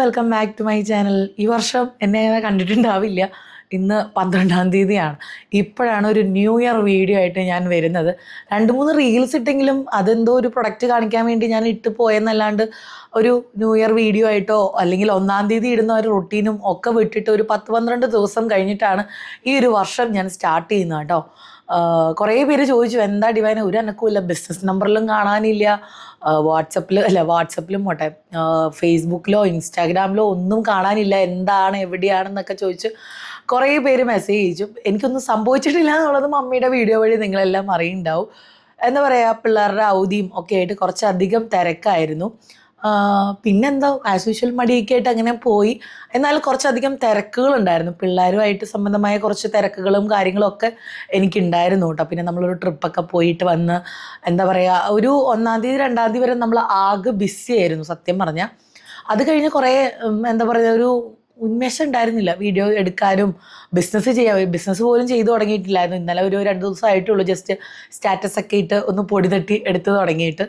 Welcome back to my channel. ഈ വർഷം എന്നെ അങ്ങനെ കണ്ടിട്ടുണ്ടാവില്ല. ഇന്ന് 12-ാം തീയതിയാണ്. ഇപ്പോഴാണ് ഒരു ന്യൂ ഇയർ വീഡിയോ ആയിട്ട് ഞാൻ വരുന്നത്. 2-3 റീൽസ് ഇട്ടെങ്കിലും അതെന്തോ ഒരു പ്രൊഡക്റ്റ് കാണിക്കാൻ വേണ്ടി ഞാൻ ഇട്ട് പോയെന്നല്ലാണ്ട് ഒരു ന്യൂ ഇയർ വീഡിയോ ആയിട്ടോ അല്ലെങ്കിൽ 1-ാം തീയതി ഇടുന്ന ഒരു റൊട്ടീനും ഒക്കെ വിട്ടിട്ട് ഒരു 10-12 ദിവസം കഴിഞ്ഞിട്ടാണ് ഈ ഒരു വർഷം ഞാൻ സ്റ്റാർട്ട് ചെയ്യുന്നത് കേട്ടോ. കുറേ പേര് ചോദിച്ചു, എന്താ ഡിവൈന ഒരു അനക്കമില്ല, ബിസിനസ് നമ്പറിലും കാണാനില്ല, വാട്സപ്പിലും പോട്ടെ, ഫേസ്ബുക്കിലോ ഇൻസ്റ്റാഗ്രാമിലോ ഒന്നും കാണാനില്ല, എന്താണ് എവിടെയാണെന്നൊക്കെ ചോദിച്ച് കുറേ പേര് മെസ്സേജ് അയച്ചു. എനിക്കൊന്നും സംഭവിച്ചിട്ടില്ല എന്നുള്ളത് മമ്മിയുടെ വീഡിയോ വഴി നിങ്ങളെല്ലാം അറിയുന്നുണ്ടാവും. എന്താ പറയുക, പിള്ളേരുടെ അവധിയും ഒക്കെ ആയിട്ട് കുറച്ചധികം തിരക്കായിരുന്നു. പിന്നെന്താ, ആസ് യൂഷ്വൽ മടിയൊക്കെ ആയിട്ട് അങ്ങനെ പോയി. എന്നാൽ കുറച്ചധികം തിരക്കുകളുണ്ടായിരുന്നു, പിള്ളേരുമായിട്ട് സംബന്ധമായ കുറച്ച് തിരക്കുകളും കാര്യങ്ങളൊക്കെ എനിക്കുണ്ടായിരുന്നു കേട്ടോ. പിന്നെ നമ്മളൊരു ട്രിപ്പൊക്കെ പോയിട്ട് വന്ന്, എന്താ പറയുക, ഒരു 1-ാം തീയതി 2-ാം തീയതി വരെ നമ്മൾ ആകെ ബിസി ആയിരുന്നു സത്യം പറഞ്ഞാൽ. അത് കഴിഞ്ഞ് കുറേ എന്താ പറയുക, ഒരു ഉന്മേഷം ഉണ്ടായിരുന്നില്ല വീഡിയോ എടുക്കാനും ബിസിനസ് പോലും ചെയ്തു തുടങ്ങിയിട്ടില്ലായിരുന്നു. ഇന്നലെ ഒരു 2 ദിവസമായിട്ടുള്ളൂ ജസ്റ്റ് സ്റ്റാറ്റസ് ഒക്കെ ഇട്ട് ഒന്ന് പൊടി തട്ടി എടുത്ത് തുടങ്ങിയിട്ട്.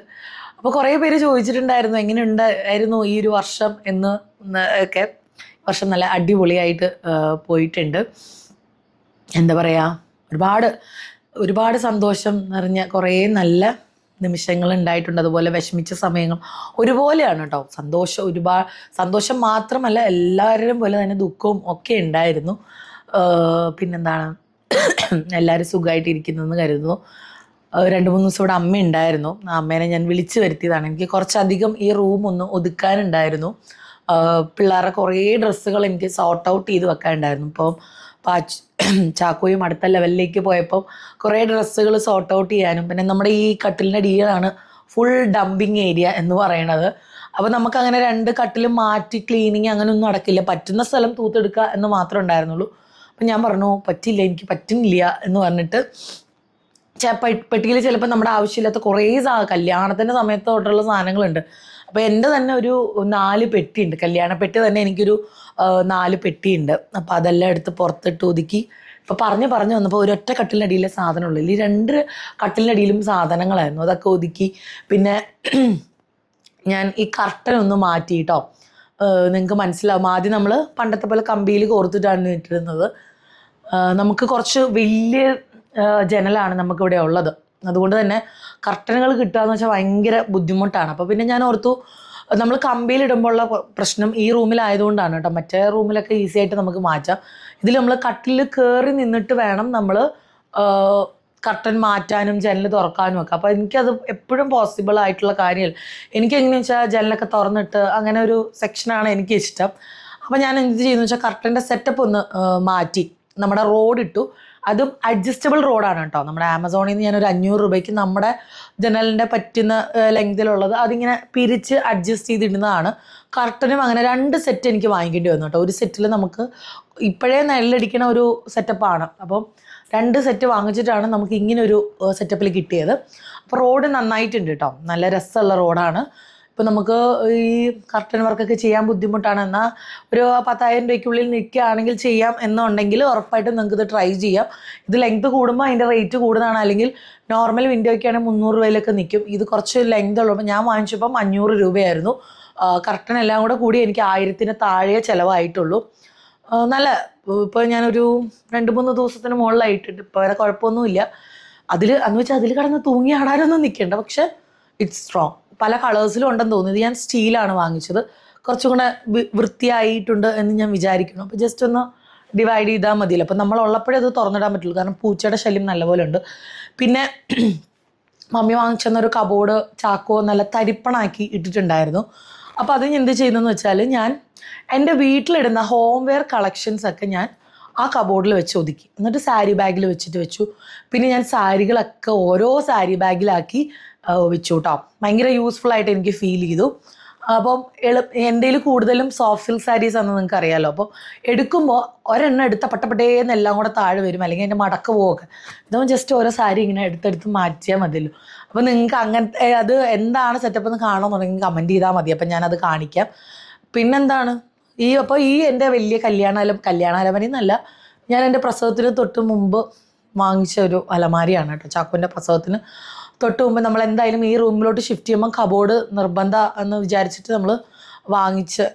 അപ്പോൾ കുറേ പേര് ചോദിച്ചിട്ടുണ്ടായിരുന്നു എങ്ങനെയുണ്ടായിരുന്നു ഈ ഒരു വർഷം എന്ന് ഒക്കെ. വർഷം നല്ല അടിപൊളിയായിട്ട് പോയിട്ടുണ്ട്. എന്താ പറയുക, ഒരുപാട് സന്തോഷം നിറഞ്ഞ കുറേ നല്ല നിമിഷങ്ങൾ ഉണ്ടായിട്ടുണ്ട്. അതുപോലെ വിഷമിച്ച സമയങ്ങൾ ഒരുപോലെയാണ് കേട്ടോ. സന്തോഷം മാത്രമല്ല, എല്ലാവരുടെയും പോലെ തന്നെ ദുഃഖവും ഒക്കെ ഉണ്ടായിരുന്നു. പിന്നെന്താണ്, എല്ലാവരും സുഖമായിട്ടിരിക്കുന്നതെന്ന് കരുതുന്നു. 2-3 ദിവസം ഇവിടെ അമ്മ ഉണ്ടായിരുന്നു. അമ്മേനെ ഞാൻ വിളിച്ചു വരുത്തിയതാണ്. എനിക്ക് കുറച്ചധികം ഈ റൂം ഒന്ന് ഒതുക്കാനുണ്ടായിരുന്നു. പിള്ളേരുടെ കുറേ ഡ്രസ്സുകൾ എനിക്ക് സോർട്ട് ഔട്ട് ചെയ്ത് വെക്കാനുണ്ടായിരുന്നു. ഇപ്പോൾ ചാക്കോയും അടുത്ത ലെവലിലേക്ക് പോയപ്പോൾ കുറേ ഡ്രസ്സുകൾ സോർട്ട് ഔട്ട് ചെയ്യാനും, പിന്നെ നമ്മുടെ ഈ കട്ടിലിൻ്റെ അടിയിലാണ് ഫുൾ ഡംപിങ് ഏരിയ എന്ന് പറയണത്. അപ്പോൾ നമുക്കങ്ങനെ 2 കട്ടിലും മാറ്റി ക്ലീനിങ് അങ്ങനെ ഒന്നും നടക്കില്ല. പറ്റുന്ന സ്ഥലം തൂത്തെടുക്കുക എന്ന് മാത്രമേ ഉണ്ടായിരുന്നുള്ളൂ. അപ്പം ഞാൻ പറഞ്ഞു, പറ്റില്ല, എനിക്ക് പറ്റുന്നില്ല എന്ന് പറഞ്ഞിട്ട് പെട്ടിയിൽ ചിലപ്പോൾ നമ്മുടെ ആവശ്യമില്ലാത്ത കുറേ കല്യാണത്തിൻ്റെ സമയത്ത് തൊട്ടുള്ള സാധനങ്ങളുണ്ട്. അപ്പോൾ എൻ്റെ തന്നെ ഒരു 4 പെട്ടിയുണ്ട്. കല്യാണപ്പെട്ടി തന്നെ എനിക്കൊരു 4 പെട്ടിയുണ്ട്. അപ്പോൾ അതെല്ലാം എടുത്ത് പുറത്തിട്ട് ഒതുക്കി ഇപ്പോൾ പറഞ്ഞു വന്നപ്പോൾ ഒരൊറ്റ കട്ടിലിനടിയിലെ സാധനമുള്ളൂ. ഈ 2 കട്ടിലിനടിയിലും സാധനങ്ങളായിരുന്നു. അതൊക്കെ ഒതുക്കി. പിന്നെ ഞാൻ ഈ കർട്ടൻ ഒന്ന് മാറ്റി കേട്ടോ. നിങ്ങൾക്ക് മനസ്സിലാവും, ആദ്യം നമ്മൾ പണ്ടത്തെ പോലെ കമ്പിയിൽ കോർത്തിട്ടാണ് ഇട്ടിരുന്നത്. നമുക്ക് കുറച്ച് വലിയ ജനലാണ് നമുക്കിവിടെ ഉള്ളത്. അതുകൊണ്ട് തന്നെ കർട്ടനുകൾ കിട്ടുക എന്ന് വെച്ചാൽ ഭയങ്കര ബുദ്ധിമുട്ടാണ്. അപ്പോൾ പിന്നെ ഞാൻ ഓർത്തു, നമ്മൾ കമ്പിയിലിടുമ്പോൾ ഉള്ള പ്രശ്നം ഈ റൂമിലായതുകൊണ്ടാണ് കേട്ടോ. മറ്റേ റൂമിലൊക്കെ ഈസി ആയിട്ട് നമുക്ക് മാറ്റാം. ഇതിൽ നമ്മൾ കട്ടിലിൽ കയറി നിന്നിട്ട് വേണം നമ്മൾ കർട്ടൻ മാറ്റാനും ജനൽ തുറക്കാനും ഒക്കെ. അപ്പോൾ എനിക്കത് എപ്പോഴും പോസിബിൾ ആയിട്ടുള്ള കാര്യമല്ല. എനിക്കെങ്ങനെയാണെന്ന് വെച്ചാൽ ജനലൊക്കെ തുറന്നിട്ട് അങ്ങനെ ഒരു സെക്ഷനാണ് എനിക്കിഷ്ടം. അപ്പോൾ ഞാൻ എന്ത് ചെയ്യുന്നു വെച്ചാൽ കർട്ടൻ്റെ സെറ്റപ്പ് ഒന്ന് മാറ്റി നമ്മുടെ റോഡ് ഇട്ടു. അതും അഡ്ജസ്റ്റബിൾ റോഡാണ് കേട്ടോ. നമ്മുടെ ആമസോണിൽ നിന്ന് ഞാനൊരു 500 രൂപയ്ക്ക് നമ്മുടെ ജനലിൻ്റെ പറ്റുന്ന ലെങ്തിലുള്ളത് അതിങ്ങനെ പിരിച്ച് അഡ്ജസ്റ്റ് ചെയ്തിടുന്നതാണ്. കർട്ടനും അങ്ങനെ 2 സെറ്റ് എനിക്ക് വാങ്ങിക്കേണ്ടി വന്നു കേട്ടോ. ഒരു സെറ്റിൽ നമുക്ക് ഇപ്പോഴേ നെല്ലടിക്കണ ഒരു സെറ്റപ്പാണ്. അപ്പം 2 സെറ്റ് വാങ്ങിച്ചിട്ടാണ് നമുക്ക് ഇങ്ങനൊരു സെറ്റപ്പിൽ കിട്ടിയത്. അപ്പോൾ റോഡ് നന്നായിട്ടുണ്ട് കേട്ടോ, നല്ല രസമുള്ള റോഡാണ്. ഇപ്പോൾ നമുക്ക് ഈ കർട്ടൻ വർക്കൊക്കെ ചെയ്യാൻ ബുദ്ധിമുട്ടാണ്, എന്നാൽ ഒരു 10,000 രൂപയ്ക്കുള്ളിൽ നിൽക്കുകയാണെങ്കിൽ ചെയ്യാം എന്നുണ്ടെങ്കിൽ ഉറപ്പായിട്ടും നിങ്ങൾക്ക് ഇത് ട്രൈ ചെയ്യാം. ഇത് ലെങ്ത് കൂടുമ്പോൾ അതിൻ്റെ റേറ്റ് കൂടുതലാണ്. അല്ലെങ്കിൽ നോർമൽ വിൻഡോയ്ക്ക് ആണെങ്കിൽ 300 രൂപയിലൊക്കെ നിൽക്കും. ഇത് കുറച്ച് ലെങ്ത് ഉള്ളപ്പോൾ ഞാൻ വാങ്ങിച്ചപ്പം 500 രൂപയായിരുന്നു. കർട്ടൻ എല്ലാം കൂടെ കൂടി എനിക്ക് 1000-ന് താഴെ ചിലവായിട്ടുള്ളൂ. നല്ല, ഇപ്പോൾ ഞാനൊരു 2-3 ദിവസത്തിന് മുകളിലായിട്ടുണ്ട്. ഇപ്പോൾ വേറെ കുഴപ്പമൊന്നുമില്ല. അതിൽ കിടന്ന് തൂങ്ങി ആടാനൊന്നും നിൽക്കേണ്ട. പക്ഷേ ഇറ്റ്സ് സ്ട്രോങ്. പല കളേഴ്സിലും ഉണ്ടെന്ന് തോന്നുന്നു. ഇത് ഞാൻ സ്റ്റീലാണ് വാങ്ങിച്ചത്. കുറച്ചും കൂടെ വൃത്തിയായിട്ടുണ്ട് എന്ന് ഞാൻ വിചാരിക്കുന്നു. അപ്പോൾ ജസ്റ്റ് ഒന്ന് ഡിവൈഡ് ചെയ്താൽ മതിയല്ലോ. അപ്പോൾ നമ്മളുള്ളപ്പോഴേ അത് തുറന്നിടാൻ പറ്റുള്ളൂ, കാരണം പൂച്ചയുടെ ശല്യം നല്ലപോലെ ഉണ്ട്. പിന്നെ മമ്മി വാങ്ങിച്ചെന്നൊരു കബോർഡ് ചാക്കോ നല്ല തരിപ്പണാക്കി ഇട്ടിട്ടുണ്ടായിരുന്നു. അപ്പോൾ അത് ഞാൻ എന്ത് ചെയ്യുന്നതെന്ന് വെച്ചാൽ, ഞാൻ എൻ്റെ വീട്ടിലിടുന്ന ഹോം വെയർ കളക്ഷൻസൊക്കെ ഞാൻ ആ കബോർഡിൽ വെച്ച് ഒതുക്കി. എന്നിട്ട് സാരി ബാഗിൽ വെച്ചു. പിന്നെ ഞാൻ സാരികളൊക്കെ ഓരോ സാരി ബാഗിലാക്കി വെച്ചു കേട്ടോ. ഭയങ്കര യൂസ്ഫുൾ ആയിട്ട് എനിക്ക് ഫീൽ ചെയ്തു. അപ്പം എൻ്റെ കൂടുതലും സോഫ്റ്റ് സിൽക്ക് സാരീസ് ആണെന്ന് നിങ്ങൾക്ക് അറിയാമല്ലോ. അപ്പോൾ എടുക്കുമ്പോൾ ഒരെണ്ണം എടുത്ത പട്ടപ്പെട്ടേന്ന് എല്ലാം കൂടെ താഴെ വരും, അല്ലെങ്കിൽ എൻ്റെ മടക്ക് പോവൊക്കെ. ഇതാകുമ്പോൾ ജസ്റ്റ് ഓരോ സാരി ഇങ്ങനെ എടുത്തെടുത്ത് മാറ്റിയാൽ മതിയല്ലോ. അപ്പോൾ നിങ്ങൾക്ക് അങ്ങനത്തെ അത് എന്താണ് സെറ്റപ്പ് എന്ന് കാണണമെന്നുണ്ടെങ്കിൽ കമൻറ്റ് ചെയ്താൽ മതി. അപ്പം ഞാനത് കാണിക്കാം. പിന്നെന്താണ്, അപ്പോൾ ഈ എൻ്റെ വലിയ കല്യാണാലമരി എന്നല്ല, ഞാൻ എൻ്റെ പ്രസവത്തിന് തൊട്ട് മുമ്പ് വാങ്ങിച്ച ഒരു അലമാരിയാണ് കേട്ടോ. ചാക്കുവിൻ്റെ പ്രസവത്തിന് തൊട്ട് മുമ്പ് നമ്മൾ എന്തായാലും ഈ റൂമിലോട്ട് ഷിഫ്റ്റ് ചെയ്യുമ്പോൾ കബോർഡ് നിർബന്ധം എന്ന് വിചാരിച്ചിട്ട് നമ്മൾ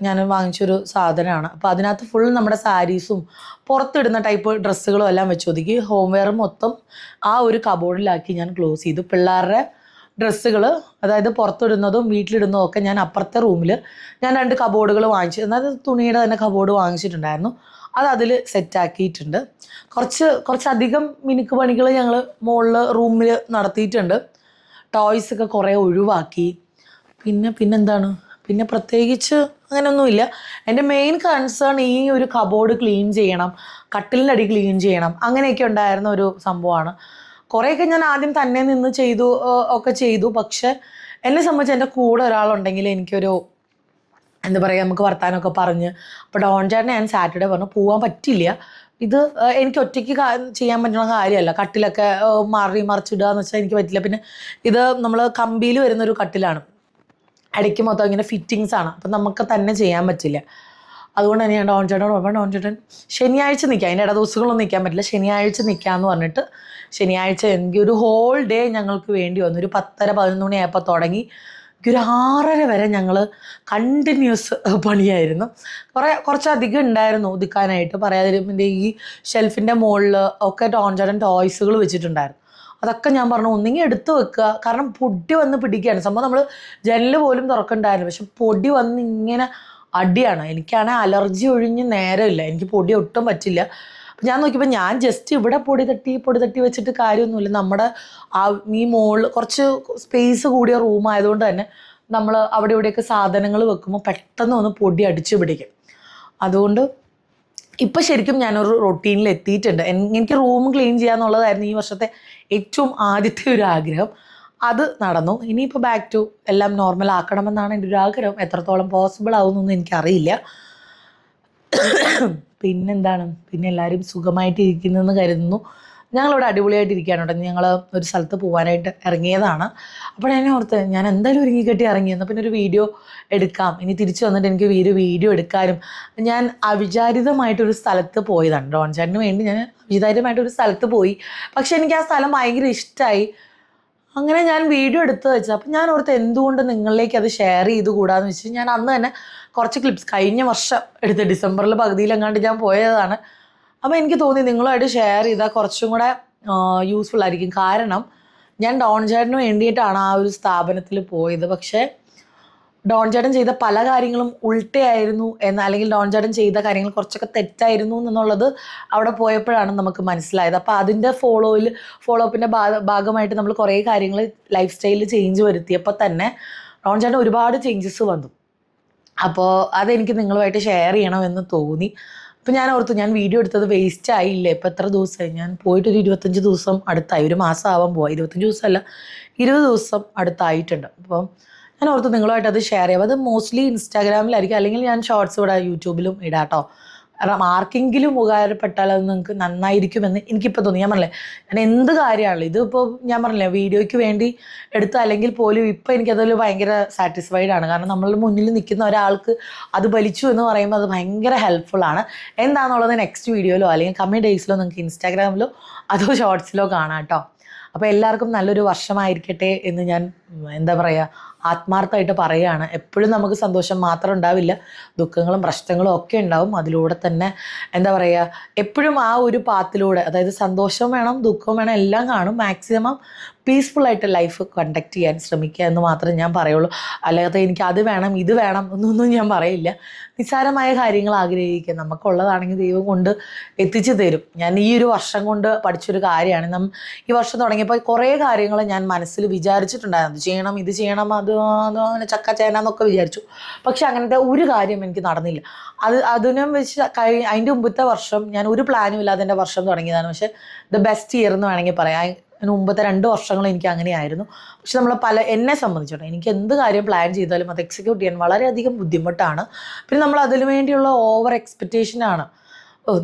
ഞാൻ വാങ്ങിച്ചൊരു സാധനമാണ്. അപ്പോൾ അതിനകത്ത് ഫുൾ നമ്മുടെ സാരീസും പുറത്തിടുന്ന ടൈപ്പ് ഡ്രസ്സുകളും എല്ലാം വെച്ച് ഒതുക്കി ഹോം വെയർ മൊത്തം ആ ഒരു കബോർഡിലാക്കി ഞാൻ ക്ലോസ് ചെയ്തു. പിള്ളേരുടെ ഡ്രസ്സുകൾ, അതായത് പുറത്തിടുന്നതും വീട്ടിലിടുന്നതും ഒക്കെ ഞാൻ അപ്പുറത്തെ റൂമിൽ ഞാൻ 2 കബോർഡുകൾ വാങ്ങിച്ചു, അതായത് തുണിയുടെ തന്നെ കബോർഡ് വാങ്ങിച്ചിട്ടുണ്ടായിരുന്നു. അത് അതിൽ സെറ്റാക്കിയിട്ടുണ്ട്. കുറച്ചധികം മിനുക്ക് പണികൾ ഞങ്ങൾ മുകളിൽ റൂമിൽ നടത്തിയിട്ടുണ്ട്. ടോയ്സൊക്കെ കുറേ ഒഴിവാക്കി. പിന്നെന്താണ്, പിന്നെ പ്രത്യേകിച്ച് അങ്ങനെയൊന്നുമില്ല. എൻ്റെ മെയിൻ കൺസേൺ ഈ ഒരു കബോർഡ് ക്ലീൻ ചെയ്യണം, കട്ടിലിൻ്റെ അടി ക്ലീൻ ചെയ്യണം, അങ്ങനെയൊക്കെ ഉണ്ടായിരുന്ന ഒരു സംഭവമാണ്. കുറേയൊക്കെ ഞാൻ ആദ്യം തന്നെ നിന്ന് ഒക്കെ ചെയ്തു. പക്ഷെ എന്നെ സംബന്ധിച്ച് എൻ്റെ കൂടെ ഒരാളുണ്ടെങ്കിൽ എനിക്കൊരു എന്താ പറയുക, നമുക്ക് വർത്താനമൊക്കെ പറഞ്ഞ്. അപ്പോൾ ഡോൺ ചേട്ടനെ ഞാൻ സാറ്റർഡേ പറഞ്ഞു പോകാൻ പറ്റില്ല, ഇത് എനിക്ക് ഒറ്റയ്ക്ക് ചെയ്യാൻ പറ്റുന്ന കാര്യമല്ല, കട്ടിലൊക്കെ മറിച്ചിടുക എന്ന് വെച്ചാൽ എനിക്ക് പറ്റില്ല. പിന്നെ ഇത് നമ്മൾ കമ്പിയിൽ വരുന്നൊരു കട്ടിലാണ്, ഇടയ്ക്ക് മൊത്തം ഇങ്ങനെ ഫിറ്റിങ്സ് ആണ്, അപ്പം നമുക്ക് തന്നെ ചെയ്യാൻ പറ്റില്ല. അതുകൊണ്ട് തന്നെ ഞാൻ ഡോൺ ചേട്ടനോട് പറഞ്ഞപ്പോൾ ഡോൺ ചേട്ടൻ ശനിയാഴ്ച നിൽക്കാം, അതിൻ്റെ ഇട ദിവസങ്ങളൊന്നും നിൽക്കാൻ പറ്റില്ല, ശനിയാഴ്ച നിൽക്കാമെന്ന് പറഞ്ഞിട്ട് ശനിയാഴ്ച എനിക്ക് ഒരു ഹോൾ ഡേ ഞങ്ങൾക്ക് വേണ്ടി വന്നു. ഒരു 10:30-11 മണിയായപ്പോൾ തുടങ്ങി ഒരു 6:30 വരെ ഞങ്ങൾ കണ്ടിന്യൂസ് പണിയായിരുന്നു. കുറച്ചധികം ഉണ്ടായിരുന്നു ഒതുക്കാനായിട്ട്. പറയാതിരിപ്പിൻ്റെ ഈ ഷെൽഫിൻ്റെ മുകളിൽ ഒക്കെ ഡോൺ ചേട്ടൻ ടോയ്സുകൾ വെച്ചിട്ടുണ്ടായിരുന്നു. അതൊക്കെ ഞാൻ പറഞ്ഞു ഒന്നെങ്കിൽ എടുത്ത് വെക്കുക, കാരണം പൊടി വന്ന് പിടിക്കുകയാണ് സംഭവം. നമ്മൾ ജനൽ പോലും തുറക്കണ്ടായിരുന്നു, പക്ഷെ പൊടി വന്ന് ഇങ്ങനെ അടിയാണ്. എനിക്കാണെങ്കിൽ അലർജി ഒഴിഞ്ഞ് നേരമില്ല, എനിക്ക് പൊടി ഒട്ടും പറ്റില്ല. അപ്പം ഞാൻ നോക്കിയപ്പോൾ ഞാൻ ജസ്റ്റ് ഇവിടെ പൊടി തട്ടി വെച്ചിട്ട് കാര്യമൊന്നുമില്ല. നമ്മുടെ ഈ മുകളിൽ കുറച്ച് സ്പേസ് കൂടിയ റൂമായതുകൊണ്ട് തന്നെ നമ്മൾ അവിടെ ഇവിടെയൊക്കെ സാധനങ്ങൾ വെക്കുമ്പോൾ പെട്ടെന്ന് ഒന്ന് പൊടി അടിച്ചു പിടിക്കും. അതുകൊണ്ട് ഇപ്പം ശരിക്കും ഞാനൊരു റൊട്ടീനിൽ എത്തിയിട്ടുണ്ട്. എനിക്ക് റൂം ക്ലീൻ ചെയ്യാന്നുള്ളതായിരുന്നു ഈ വർഷത്തെ ഏറ്റവും ആദ്യത്തെ ഒരു ആഗ്രഹം. അത് നടന്നു. ഇനിയിപ്പോൾ ബാക്ക് ടു എല്ലാം നോർമൽ ആക്കണമെന്നാണ് എൻ്റെ ഒരു ആഗ്രഹം. എത്രത്തോളം പോസിബിൾ ആവുമെന്നൊന്നും എനിക്കറിയില്ല. പിന്നെന്താണ്, പിന്നെ എല്ലാവരും സുഖമായിട്ടിരിക്കുന്നതെന്ന് കരുതുന്നു. ഞങ്ങളിവിടെ അടിപൊളിയായിട്ടിരിക്കുകയാണ് കേട്ടോ. ഞങ്ങൾ ഒരു സ്ഥലത്ത് പോകാനായിട്ട് ഇറങ്ങിയതാണ്. അപ്പോൾ ഞാൻ ഓർത്ത് ഞാൻ എന്തായാലും ഒരുങ്ങിക്കെട്ടി ഇറങ്ങിയെന്ന്, പിന്നെ ഒരു വീഡിയോ എടുക്കാം, ഇനി തിരിച്ചു വന്നിട്ട് എനിക്ക് വീഡിയോ എടുക്കാനും. ഞാൻ അവിചാരിതമായിട്ടൊരു സ്ഥലത്ത് പോയതാണ്, ഡോൺ ചേട്ടന് വേണ്ടി ഞാൻ അവിചാരിതമായിട്ടൊരു സ്ഥലത്ത് പോയി. പക്ഷെ എനിക്ക് ആ സ്ഥലം ഭയങ്കര ഇഷ്ടമായി. അങ്ങനെ ഞാൻ വീഡിയോ എടുത്ത് വെച്ചത്. അപ്പം ഞാൻ ഓർത്ത് എന്തുകൊണ്ട് നിങ്ങളിലേക്ക് അത് ഷെയർ ചെയ്ത് കൂടാന്ന് വെച്ച് ഞാൻ അന്ന് തന്നെ കുറച്ച് ക്ലിപ്സ് കഴിഞ്ഞ വർഷം എടുത്ത് ഡിസംബറിൽ പകുതിയിലെങ്ങാണ്ട് ഞാൻ പോയതാണ്. അപ്പോൾ എനിക്ക് തോന്നി നിങ്ങളുമായിട്ട് ഷെയർ ചെയ്താൽ കുറച്ചും കൂടെ യൂസ്ഫുൾ ആയിരിക്കും. കാരണം ഞാൻ ഡോൺ ചേട്ടന് വേണ്ടിയിട്ടാണ് ആ ഒരു സ്ഥാപനത്തിൽ പോയത്. പക്ഷേ ഡോൺ ചേട്ടൻ ചെയ്ത പല കാര്യങ്ങളും ഉൾട്ടയായിരുന്നു അല്ലെങ്കിൽ ഡോൺ ചേട്ടൻ ചെയ്ത കാര്യങ്ങൾ കുറച്ചൊക്കെ തെറ്റായിരുന്നു എന്നുള്ളത് അവിടെ പോയപ്പോഴാണ് നമുക്ക് മനസ്സിലായത്. അപ്പോൾ അതിൻ്റെ ഫോളോ അപ്പിൻ്റെ ഭാഗമായിട്ട് നമ്മൾ കുറേ കാര്യങ്ങൾ ലൈഫ് സ്റ്റൈലിൽ ചേഞ്ച് വരുത്തിയപ്പോൾ തന്നെ ഡോൺ ചേട്ടൻ ഒരുപാട് ചേഞ്ചസ് വന്നു. അപ്പോൾ അതെനിക്ക് നിങ്ങളുമായിട്ട് ഷെയർ ചെയ്യണമെന്ന് തോന്നി. അപ്പോൾ ഞാൻ ഓർത്തു ഞാൻ വീഡിയോ എടുത്തത് വേസ്റ്റ് ആയില്ലേ. ഇപ്പോൾ എത്ര ദിവസമായി ഞാൻ പോയിട്ടൊരു 25 ദിവസം അടുത്തായി, ഒരു മാസം ആവാൻ പോവാം. 25 ദിവസമല്ല 20 ദിവസം അടുത്തായിട്ടുണ്ട്. അപ്പം ഞാൻ ഓർത്ത് നിങ്ങളുമായിട്ട് അത് ഷെയർ ചെയ്യാം. അത് മോസ്റ്റ്ലി ഇൻസ്റ്റാഗ്രാമിലായിരിക്കും, അല്ലെങ്കിൽ ഞാൻ ഷോർട്സ് ഇവിടെ യൂട്യൂബിലും ഇടാം കേട്ടോ. കാരണം ആർക്കെങ്കിലും ഉപകാരപ്പെട്ടാൽ അത് നിങ്ങൾക്ക് നന്നായിരിക്കുമെന്ന് എനിക്കിപ്പോൾ തോന്നി. ഞാൻ പറഞ്ഞില്ലേ, ഞാൻ എന്ത് കാര്യമാണല്ലോ ഇതിപ്പോൾ ഞാൻ പറഞ്ഞില്ലേ വീഡിയോയ്ക്ക് വേണ്ടി എടുത്ത അല്ലെങ്കിൽ പോലും ഇപ്പോൾ എനിക്കതിൽ ഭയങ്കര സാറ്റിസ്ഫൈഡ് ആണ്. കാരണം നമ്മളുടെ മുന്നിൽ നിൽക്കുന്ന ഒരാൾക്ക് അത് വലിച്ചു എന്ന് പറയുമ്പോൾ അത് ഭയങ്കര ഹെൽപ്ഫുള്ളാണ്. എന്താണെന്നുള്ളത് നെക്സ്റ്റ് വീഡിയോയിലോ അല്ലെങ്കിൽ കമ്മിങ് ഡേയ്സിലോ നിങ്ങൾക്ക് ഇൻസ്റ്റാഗ്രാമിലോ അതോ ഷോർട്സിലോ കാണാം കേട്ടോ. അപ്പോൾ എല്ലാവർക്കും നല്ലൊരു വർഷമായിരിക്കട്ടെ എന്ന് ഞാൻ എന്താ പറയുക ആത്മാർത്ഥമായിട്ട് പറയുകയാണ്. എപ്പോഴും നമുക്ക് സന്തോഷം മാത്രം ഉണ്ടാവില്ല, ദുഃഖങ്ങളും പ്രശ്നങ്ങളും ഒക്കെ ഉണ്ടാവും. അതിലൂടെ തന്നെ എന്താ പറയുക എപ്പോഴും ആ ഒരു പാത്തിലൂടെ, അതായത് സന്തോഷം വേണം ദുഃഖം വേണം എല്ലാം കാണും. മാക്സിമം പീസ്ഫുള്ളായിട്ട് ലൈഫ് കണ്ടക്ട് ചെയ്യാൻ ശ്രമിക്കുക എന്ന് മാത്രമേ ഞാൻ പറയുള്ളൂ. അല്ലാതെ എനിക്ക് അത് വേണം ഇത് വേണം എന്നൊന്നും ഞാൻ പറയില്ല. നിസ്സാരമായ കാര്യങ്ങൾ ആഗ്രഹിക്കുക, നമുക്കുള്ളതാണെങ്കിൽ ദൈവം കൊണ്ട് എത്തിച്ചു തരും. ഞാൻ ഈ ഒരു വർഷം കൊണ്ട് പഠിച്ചൊരു കാര്യമാണ്. ഈ വർഷം തുടങ്ങിയപ്പോൾ കുറേ കാര്യങ്ങൾ ഞാൻ മനസ്സിൽ വിചാരിച്ചിട്ടുണ്ടായിരുന്നു, അത് ചെയ്യണം ഇത് ചെയ്യണം അത് അങ്ങനെ ചക്ക ചേനന്നൊക്കെ വിചാരിച്ചു. പക്ഷെ അങ്ങനത്തെ ഒരു കാര്യം എനിക്ക് നടന്നില്ല. അതിനും വെച്ച് അതിൻ്റെ മുമ്പത്തെ വർഷം ഞാൻ ഒരു പ്ലാനും ഇല്ലാതെ എൻ്റെ വർഷം തുടങ്ങിയതാണ്. പക്ഷേ ദ ബെസ്റ്റ് ഇയർ എന്ന് വേണമെങ്കിൽ പറയാം. അതിന് മുമ്പത്തെ 2 വർഷങ്ങൾ എനിക്ക് അങ്ങനെയായിരുന്നു. പക്ഷെ എന്നെ സംബന്ധിച്ചിടത്തോളം എനിക്ക് എന്ത് കാര്യം പ്ലാൻ ചെയ്താലും അത് എക്സിക്യൂട്ട് ചെയ്യാൻ വളരെയധികം ബുദ്ധിമുട്ടാണ്. പിന്നെ നമ്മൾ അതിനു വേണ്ടിയുള്ള ഓവർ എക്സ്പെക്റ്റേഷനാണ്.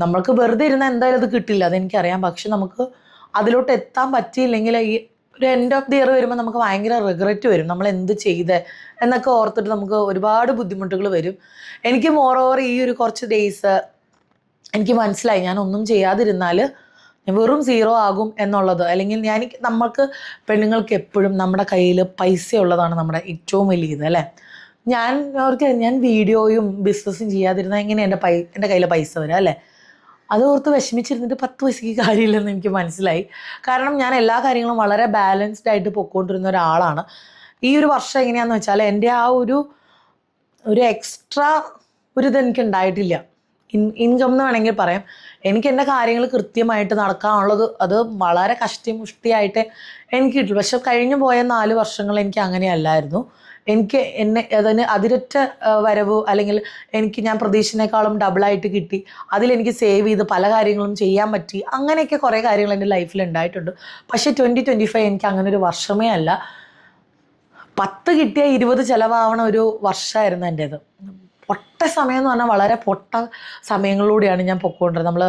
നമ്മൾക്ക് വെറുതെ ഇരുന്നാൽ എന്തായാലും അത് കിട്ടില്ല, അതെനിക്കറിയാം. പക്ഷെ നമുക്ക് അതിലോട്ട് എത്താൻ പറ്റിയില്ലെങ്കിൽ ഈ ഒരു എൻഡ് ഓഫ് ദി ഇയർ വരുമ്പോൾ നമുക്ക് ഭയങ്കര റിഗ്രറ്റ് വരും, നമ്മൾ എന്ത് ചെയ്തേ എന്നൊക്കെ ഓർത്തിട്ട് നമുക്ക് ഒരുപാട് ബുദ്ധിമുട്ടുകൾ വരും. എനിക്ക് മോറോവർ ഈ ഒരു കുറച്ച് ഡേയ്സ് എനിക്ക് മനസ്സിലായി ഞാൻ ഒന്നും ചെയ്യാതിരുന്നാൽ വെറും 0 ആകും എന്നുള്ളത്. അല്ലെങ്കിൽ നമ്മൾക്ക് പെണ്ണുങ്ങൾക്ക് എപ്പോഴും നമ്മുടെ കയ്യിൽ പൈസ ഉള്ളതാണ് നമ്മുടെ ഏറ്റവും വലിയ ഇത് അല്ലേ. ഞാൻ വീഡിയോയും ബിസിനസ്സും ചെയ്യാതിരുന്നാൽ എങ്ങനെ എൻ്റെ കയ്യിൽ പൈസ വരാം അല്ലേ? അത് ഓർത്ത് വിഷമിച്ചിരുന്നിട്ട് 10 പൈസയ്ക്ക് കാര്യമില്ലെന്ന് എനിക്ക് മനസ്സിലായി. കാരണം ഞാൻ എല്ലാ കാര്യങ്ങളും വളരെ ബാലൻസ്ഡ് ആയിട്ട് പൊയ്ക്കൊണ്ടിരുന്ന ഒരാളാണ്. ഈ ഒരു വർഷം എങ്ങനെയാണെന്ന് വെച്ചാൽ എൻ്റെ ആ ഒരു എക്സ്ട്രാ ഇതെനിക്ക് ഉണ്ടായിട്ടില്ല. ഇൻകം എന്ന് വേണമെങ്കിൽ പറയാം. എനിക്ക് എൻ്റെ കാര്യങ്ങൾ കൃത്യമായിട്ട് നടക്കാനുള്ളത് അത് വളരെ കഷ്ടിമുഷ്ടിയായിട്ട് എനിക്ക് കിട്ടുള്ളൂ. പക്ഷെ കഴിഞ്ഞു പോയ 4 വർഷങ്ങൾ എനിക്ക് അങ്ങനെയല്ലായിരുന്നു. എനിക്ക് അതിരൊറ്റ വരവ്, അല്ലെങ്കിൽ ഞാൻ പ്രതീക്ഷിച്ചതിനേക്കാളും ഡബിളായിട്ട് കിട്ടി. അതിലെനിക്ക് സേവ് ചെയ്ത് പല കാര്യങ്ങളും ചെയ്യാൻ പറ്റി. അങ്ങനെയൊക്കെ കുറേ കാര്യങ്ങൾ എൻ്റെ ലൈഫിൽ ഉണ്ടായിട്ടുണ്ട്. പക്ഷേ 2025 എനിക്ക് അങ്ങനെ ഒരു വർഷമേ അല്ല. 10 കിട്ടിയ 20 ചിലവാവണ ഒരു വർഷമായിരുന്നു എൻ്റേത്. പൊട്ട സമയം എന്ന് പറഞ്ഞാൽ വളരെ പൊട്ട സമയങ്ങളിലൂടെയാണ് ഞാൻ പൊയ്ക്കൊണ്ടിരുന്നത്. നമ്മൾ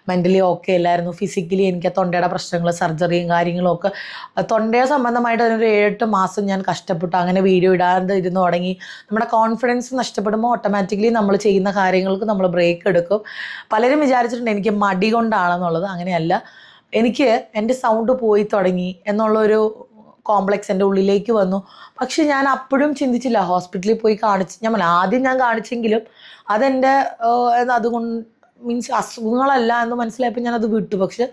മെൻ്റലി ഓക്കെ അല്ലായിരുന്നു. ഫിസിക്കലി എനിക്ക് തൊണ്ടയുടെ പ്രശ്നങ്ങൾ, സർജറിയും കാര്യങ്ങളും ഒക്കെ. തൊണ്ടയെ സംബന്ധമായിട്ട് അതിനൊരു 7-8 മാസം ഞാൻ കഷ്ടപ്പെട്ടു. അങ്ങനെ വീഡിയോ ഇടാതെ ഇരുന്ന് തുടങ്ങി. നമ്മുടെ കോൺഫിഡൻസ് നഷ്ടപ്പെടുമ്പോൾ ഓട്ടോമാറ്റിക്കലി നമ്മൾ ചെയ്യുന്ന കാര്യങ്ങൾക്ക് നമ്മൾ ബ്രേക്ക് എടുക്കും. പലരും വിചാരിച്ചിട്ടുണ്ട് എനിക്ക് മടി കൊണ്ടാണെന്നുള്ളത്. അങ്ങനെയല്ല. എനിക്ക് എൻ്റെ സൗണ്ട് പോയി തുടങ്ങി എന്നുള്ളൊരു കോംപ്ലക്സ് എൻ്റെ ഉള്ളിലേക്ക് വന്നു. പക്ഷെ ഞാൻ അപ്പോഴും ചിന്തിച്ചില്ല. ഹോസ്പിറ്റലിൽ പോയി ആദ്യം ഞാൻ കാണിച്ചെങ്കിലും അതെൻ്റെ അതുകൊണ്ട് മീൻസ് അസുഖങ്ങളല്ല എന്ന് മനസ്സിലായപ്പോൾ ഞാനത് വിട്ടു. പക്ഷെ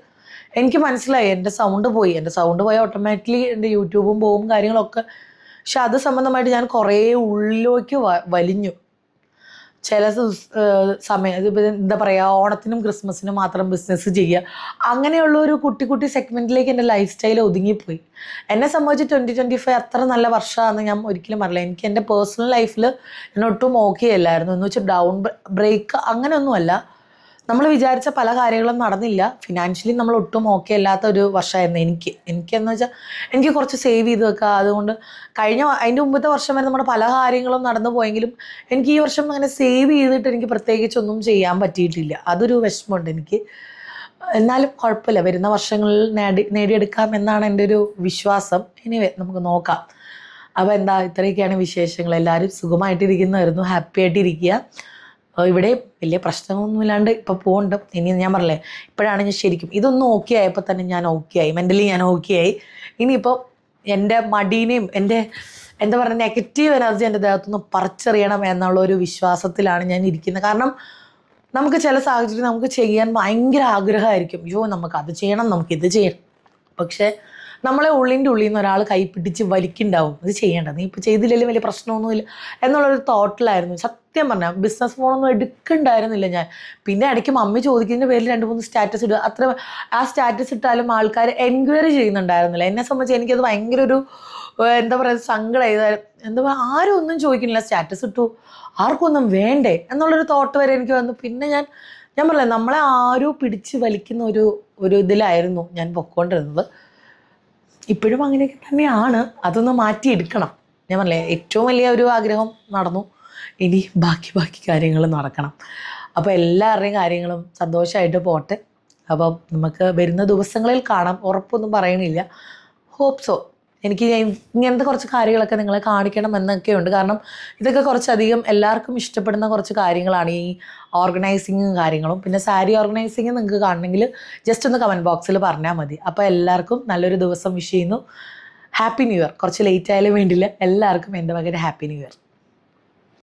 എനിക്ക് മനസ്സിലായി എൻ്റെ സൗണ്ട് പോയി. എൻ്റെ സൗണ്ട് പോയി ഓട്ടോമാറ്റിക്കലി എൻ്റെ യൂട്യൂബും പോവും കാര്യങ്ങളൊക്കെ. പക്ഷെ അത് സംബന്ധമായിട്ട് ഞാൻ കുറേ ഉള്ളിലേക്ക് വലിഞ്ഞു. ചില സമയം എന്താ പറയുക, ഓണത്തിനും ക്രിസ്മസിനും മാത്രം ബിസിനസ് ചെയ്യുക, അങ്ങനെയുള്ള ഒരു കുട്ടി സെഗ്മെൻറ്റിലേക്ക് എൻ്റെ ലൈഫ് സ്റ്റൈൽ ഒതുങ്ങിപ്പോയി. എന്നെ സംബന്ധിച്ച് 2025 അത്ര നല്ല വർഷമാണെന്ന് ഞാൻ ഒരിക്കലും പറയില്ല. എനിക്ക് എൻ്റെ പേഴ്സണൽ ലൈഫിൽ ഞാൻ ഒട്ടും ഓക്കെ അല്ലായിരുന്നു. എന്ന് വെച്ചാൽ ബ്രേക്ക് അങ്ങനെയൊന്നുമല്ല. നമ്മൾ വിചാരിച്ച പല കാര്യങ്ങളും നടന്നില്ല. ഫിനാൻഷ്യലി നമ്മൾ ഒട്ടും ഓക്കെ അല്ലാത്ത ഒരു വർഷമായിരുന്നു എനിക്കെന്ന് വെച്ചാൽ എനിക്ക് കുറച്ച് സേവ് ചെയ്ത് വെക്കുക. അതുകൊണ്ട് അതിൻ്റെ മുമ്പത്തെ വർഷം വരെ നമ്മുടെ പല കാര്യങ്ങളും നടന്നു പോയെങ്കിലും എനിക്ക് ഈ വർഷം അങ്ങനെ സേവ് ചെയ്തിട്ട് എനിക്ക് പ്രത്യേകിച്ചൊന്നും ചെയ്യാൻ പറ്റിയിട്ടില്ല. അതൊരു വിഷമമുണ്ട് എനിക്ക്. എന്നാലും കുഴപ്പമില്ല, വരുന്ന വർഷങ്ങളിൽ നേടിയെടുക്കാം എന്നാണ് എൻ്റെ ഒരു വിശ്വാസം. എനിവേ നമുക്ക് നോക്കാം. അപ്പോൾ ഇത്രയൊക്കെയാണ് വിശേഷങ്ങൾ. എല്ലാവരും സുഖമായിട്ടിരിക്കുന്നതായിരുന്നു, ഹാപ്പി ആയിട്ടിരിക്കുക. ഇവിടെ വലിയ പ്രശ്നങ്ങളൊന്നുമില്ലാണ്ട് ഇപ്പോൾ പോകുന്നുണ്ട്. ഇനി ഞാൻ പറഞ്ഞില്ലേ, ഇപ്പോഴാണ് ഞാൻ ശരിക്കും ഇതൊന്നും ഓക്കെ ആയപ്പോൾ തന്നെ ഞാൻ ഓക്കെ ആയി, മെൻ്റലി ഞാൻ ഓക്കെ ആയി. ഇനിയിപ്പോൾ എൻ്റെ മടീനെയും എൻ്റെ എന്താ പറയുക നെഗറ്റീവ് എനർജി എൻ്റെ ദേഹത്തുനിന്ന് പറിച്ചെറിയണം എന്നുള്ളൊരു വിശ്വാസത്തിലാണ് ഞാൻ ഇരിക്കുന്നത്. കാരണം നമുക്ക് ചില സാഹചര്യം നമുക്ക് ചെയ്യാൻ ഭയങ്കര ആഗ്രഹമായിരിക്കും. അയ്യോ നമുക്കത് ചെയ്യണം, നമുക്കിത് ചെയ്യണം. പക്ഷേ നമ്മളെ ഉള്ളിൻ്റെ ഉള്ളിൽ നിന്ന് ഒരാൾ കൈപ്പിടിച്ച് വലിക്കുന്നുണ്ടാവും, അത് ചെയ്യേണ്ട, നീ ഇപ്പോൾ ചെയ്തില്ലെങ്കിലും വലിയ പ്രശ്നമൊന്നുമില്ല എന്നുള്ളൊരു തോട്ടിലായിരുന്നു. സത്യം പറഞ്ഞാൽ ബിസിനസ് ഫോണൊന്നും എടുക്കണ്ടായിരുന്നില്ല ഞാൻ. പിന്നെ ഇടയ്ക്ക് മമ്മി ചോദിക്കുന്നതിൻ്റെ പേരിൽ 2-3 സ്റ്റാറ്റസ് ഇടുക. ആ സ്റ്റാറ്റസ് ഇട്ടാലും ആൾക്കാർ എൻക്വയറി ചെയ്യുന്നുണ്ടായിരുന്നില്ല. എന്നെ സംബന്ധിച്ച് എനിക്കത് ഭയങ്കര ഒരു എന്താ പറയുക സങ്കടമായി. എന്താ പറയുക, ആരും ഒന്നും ചോദിക്കുന്നില്ല, സ്റ്റാറ്റസ് ഇട്ടു, ആർക്കൊന്നും വേണ്ടേ എന്നുള്ളൊരു തോട്ട് വരെ എനിക്ക് വന്നു. പിന്നെ ഞാൻ പറഞ്ഞില്ലേ, നമ്മളെ ആരും പിടിച്ച് വലിക്കുന്ന ഒരു ഇതിലായിരുന്നു ഞാൻ പൊയ്ക്കൊണ്ടിരുന്നത്. ഇപ്പോഴും അങ്ങനെയൊക്കെ തന്നെയാണ്. അതൊന്ന് മാറ്റിയെടുക്കണം. ഞാൻ പറഞ്ഞില്ലേ, ഏറ്റവും വലിയ ഒരു ആഗ്രഹം നടന്നു. ഇനി ബാക്കി കാര്യങ്ങൾ നടക്കണം. അപ്പോൾ എല്ലാവരുടെയും കാര്യങ്ങളും സന്തോഷമായിട്ട് പോട്ടെ. അപ്പം നമുക്ക് വരുന്ന ദിവസങ്ങളിൽ കാണാം, ഉറപ്പൊന്നും പറയണില്ല. Hope so. എനിക്ക് ഇങ്ങനത്തെ കുറച്ച് കാര്യങ്ങളൊക്കെ നിങ്ങളെ കാണിക്കണം എന്നൊക്കെയുണ്ട്. കാരണം ഇതൊക്കെ കുറച്ചധികം എല്ലാവർക്കും ഇഷ്ടപ്പെടുന്ന കുറച്ച് കാര്യങ്ങളാണ്, ഈ ഓർഗനൈസിങ്ങും കാര്യങ്ങളും. പിന്നെ സാരി ഓർഗനൈസിങ് നിങ്ങൾക്ക് കാണണമെങ്കിൽ ജസ്റ്റ് ഒന്ന് കമൻറ്റ് ബോക്സിൽ പറഞ്ഞാൽ മതി. അപ്പോൾ എല്ലാവർക്കും നല്ലൊരു ദിവസം വിഷ് ചെയ്യുന്നു. Happy new year. കുറച്ച് ലേറ്റ് ആയാലും വേണ്ടില്ല, എല്ലാവർക്കും എൻ്റെ വക ഹാപ്പി ന്യൂ ഇയർ.